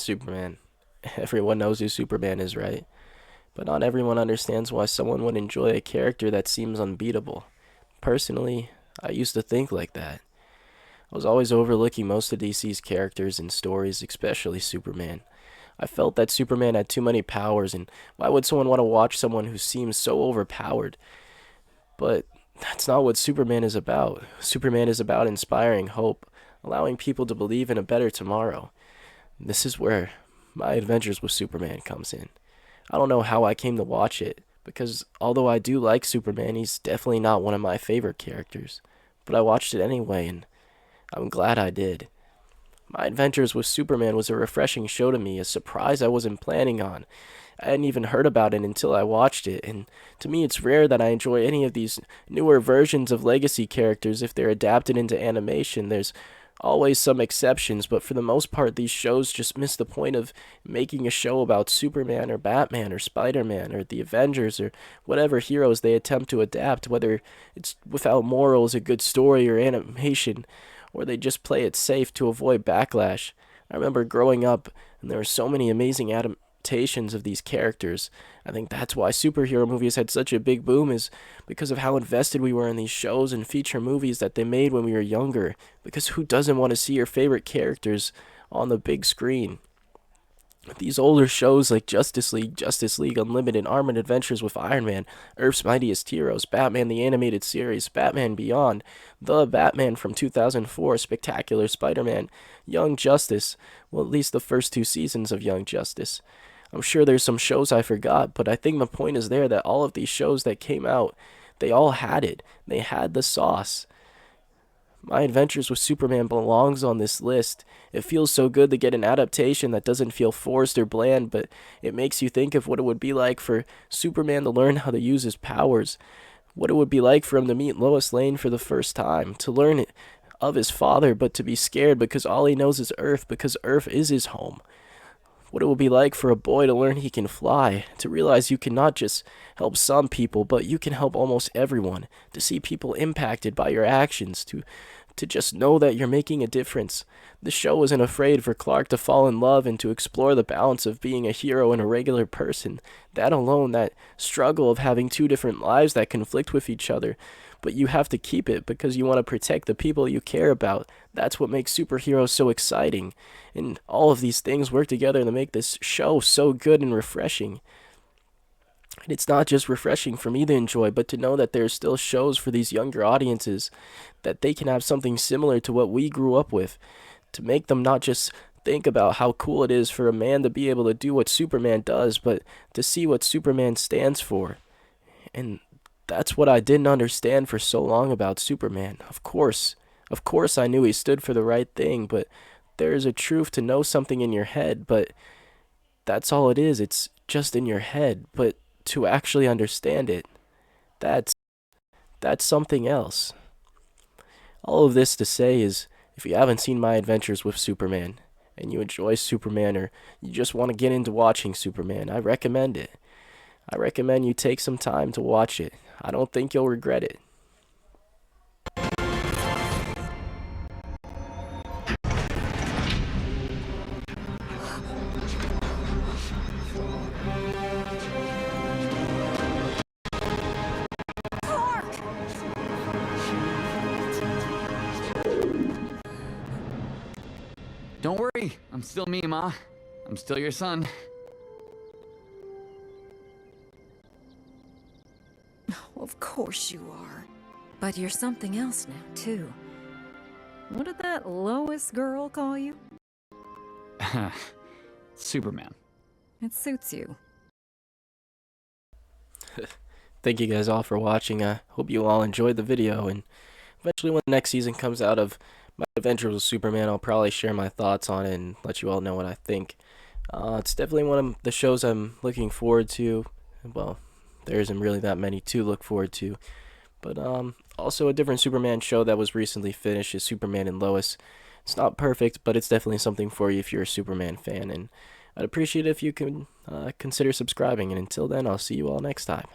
Superman. Everyone knows who Superman is, right? But not everyone understands why someone would enjoy a character that seems unbeatable. Personally, I used to think like that. I was always overlooking most of DC's characters and stories, especially Superman. I felt that Superman had too many powers, and why would someone want to watch someone who seems so overpowered? But that's not what Superman is about. Superman is about inspiring hope, allowing people to believe in a better tomorrow. This is where my adventures with Superman comes in. I don't know how I came to watch it, because although I do like Superman, he's definitely not one of my favorite characters. But I watched it anyway, and I'm glad I did. My Adventures with Superman was a refreshing show to me, a surprise I wasn't planning on. I hadn't even heard about it until I watched it, and to me it's rare that I enjoy any of these newer versions of legacy characters if they're adapted into animation. There's always some exceptions, but for the most part these shows just miss the point of making a show about Superman or Batman or Spider-Man or the Avengers or whatever heroes they attempt to adapt, whether it's without morals, a good story, or animation, or they just play it safe to avoid backlash. I remember growing up, and there were so many amazing adaptations of these characters. I think that's why superhero movies had such a big boom, is because of how invested we were in these shows and feature movies that they made when we were younger. Because who doesn't want to see your favorite characters on the big screen? These older shows like Justice League Unlimited, Armored Adventures with Iron Man, Earth's Mightiest Heroes, Batman the Animated Series, Batman Beyond, The Batman from 2004, Spectacular Spider-Man, Young Justice, well, at least the first two seasons of Young Justice. I'm sure there's some shows I forgot, but I think the point is there that all of these shows that came out, they all had it. They had the sauce. My Adventures with Superman belongs on this list. It feels so good to get an adaptation that doesn't feel forced or bland, but it makes you think of what it would be like for Superman to learn how to use his powers, what it would be like for him to meet Lois Lane for the first time, to learn of his father, but to be scared because all he knows is Earth, because Earth is his home. What it will be like for a boy to learn he can fly, to realize you cannot just help some people, but you can help almost everyone, to see people impacted by your actions, to just know that you're making a difference. The show wasn't afraid for Clark to fall in love and to explore the balance of being a hero and a regular person. That alone, that struggle of having two different lives that conflict with each other, but you have to keep it because you want to protect the people you care about. That's what makes superheroes so exciting. And all of these things work together to make this show so good and refreshing. And it's not just refreshing for me to enjoy, but to know that there are still shows for these younger audiences, that they can have something similar to what we grew up with, to make them not just think about how cool it is for a man to be able to do what Superman does, but to see what Superman stands for. And that's what I didn't understand for so long about Superman. Of course I knew he stood for the right thing, but there is a truth to know something in your head, but that's all it is. It's just in your head, but to actually understand it, that's that's something else. All of this to say is, if you haven't seen My Adventures with Superman, and you enjoy Superman, or you just want to get into watching Superman, I recommend it. I recommend you take some time to watch it. I don't think you'll regret it. Don't worry, I'm still me, Ma. I'm still your son. Of course you are. But you're something else now, too. What did that Lois girl call you? Superman. It suits you. Thank you guys all for watching. I hope you all enjoyed the video, and eventually when the next season comes out of My Adventures with Superman, I'll probably share my thoughts on it and let you all know what I think. It's definitely one of the shows I'm looking forward to. Well, there isn't really that many to look forward to. But also a different Superman show that was recently finished is Superman and Lois. It's not perfect, but it's definitely something for you if you're a Superman fan, and I'd appreciate it if you can consider subscribing. And until then, I'll see you all next time.